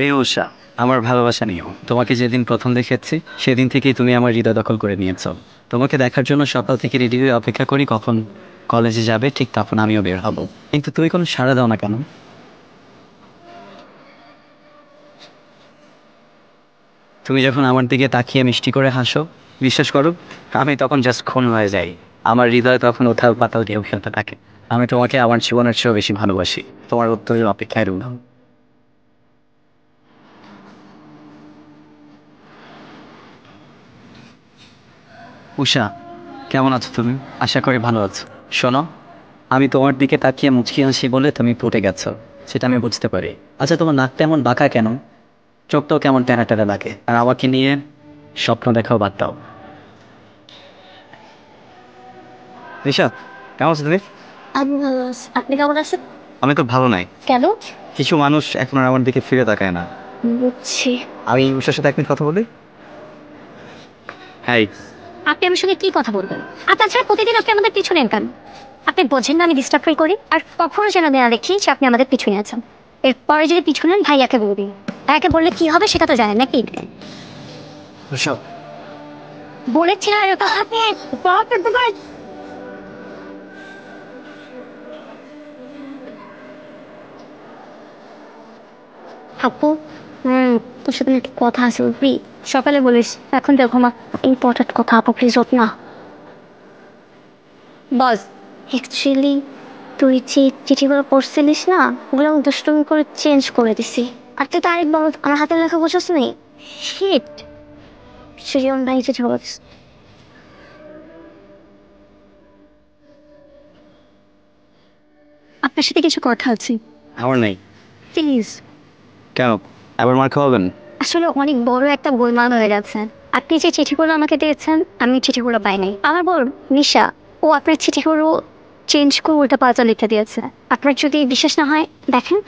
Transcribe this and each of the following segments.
প্রিয় উষা, আমার ভালোবাসা নিও। তোমাকে যেদিন প্রথম দেখেছি সেদিন থেকেই তুমি আমার হৃদয় দখল করে নিয়েছো। তোমাকে দেখার জন্য সকাল থেকে রেডি হয়ে অপেক্ষা করি কখন কলেজে যাবে, ঠিক তখন আমিও বের হব। কিন্তু তুমি কোনো সাড়া দাও না কেন? তুমি যখন আমার দিকে তাকিয়ে মিষ্টি করে হাসো, বিশ্বাস করো, আমি তখন জাস্ট খুন হয়ে যাই। আমার হৃদয় তখন উথাল পাতাল ঢেউ খেলতে থাকে। আমি তোমাকে আমার জীবনের চেয়েও বেশি ভালোবাসি। তোমার উত্তরের অপেক্ষায় রইলাম। উষা, কেমন আছো তুমি? আশা করি ভালো আছো। শোনো, আমি তোমার দিকে তাকিয়ে মুচকি হাসি বলে তুমি পটে গেছো, সেটা আমি বুঝতে পারি। আচ্ছা, তোমার নাকটা এমন বাঁকা কেন? চোখটাও কেমন টেনা টেনা লাগে, আর আমাকে নিয়ে স্বপ্ন দেখাও বাদ দাও। ঋষা, কেমন আছো তুমি? আমি ভালো আছি। আপনি কেমন আছেন? আমি তো ভালো নাই। কেন? কিছু মানুষ এখন আর আমার দিকে ফিরে তাকায় না। বুঝছি। আমি উষার সাথে এক মিনিট কথা বলি। হ্যাঁ। আপনি আমার সঙ্গে কি কথা বলবেন? আর তাছাড়া প্রতিদিন আপনি আমাদের পিছু নেন কেন? আপনি বোঝেন না আমি ডিস্টার্ব ফিল করি? আর কখনো যেন না দেখি যে আপনি আমাদের পিছু নিয়েছেন। এরপরে যদি পিছু নেন ভাইয়াকে বলবি। ভাইয়াকে বললে কি হবে সেটা তো জানেন নাকি? উষা, বলেছি না এরকম আপনি আপু, তোর সাথে একটু কথা আছে বুঝলি? সকালে বলিস, এখন দেখো মা ইম্পর্টেন্ট কথা আপু, প্লিজ না। বস, অ্যাকচুয়ালি তুই যে চিঠিগুলো পড়ছিলিস না, ওগুলো আমি দুষ্টুমি করে চেঞ্জ করে দিছি। আর তুই তারিখ বল, আমার হাতের লেখা বুঝছিস নি? শিট, সৃজন ভাই চিঠি বলিস। আপনার সাথে কিছু কথা আছে আমার নেই। প্লিজ। কেন? আবার মার খাওয়াবেন? আসলে অনেক বড় একটা গোলমাল হয়ে গেছে। আপনি যে চিঠিগুলো আমাকে দিয়েছেন, আমি চিঠিগুলো পাই নাই। আমার বোন নিশা, ও আপনার চিঠিগুলো চেঞ্জ করে উল্টা পাল্টা লিখে দিয়েছে। আপনার যদি বিশ্বাস না হয় দেখেন।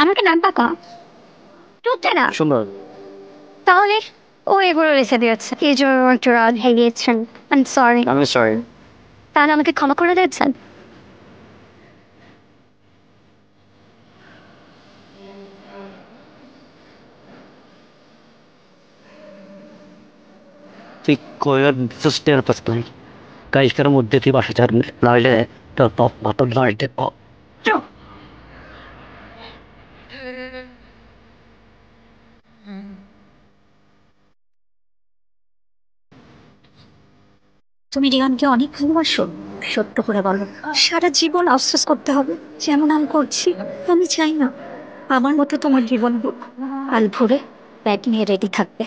আমাকে নাম পাকা টুকতে না, সুন্দর। তাহলে ও এগুলো লিখে দিয়েছে এই জন্য একটু রাগ হয়ে গিয়েছেন। I am sorry. আমি সরি। তাহলে আমাকে ক্ষমা করে দিয়েছেন। তুই কয়বার চেষ্টার পাস্তাই কাইসকার মধ্যে তুই বাসা ছাড়বি, নাহলে তোর পপ ভাতর নাইতে পপ। তুমি রিয়ানকে অনেক ভালোবাসো? সত্য করে বলো। সারা জীবন আফসোস করতে হবে যেমন আমি করছি? আমি চাই না আমার মতো তোমার জীবন হোক। কাল ভোরে ব্যাগ নিয়ে রেডি থাকবে।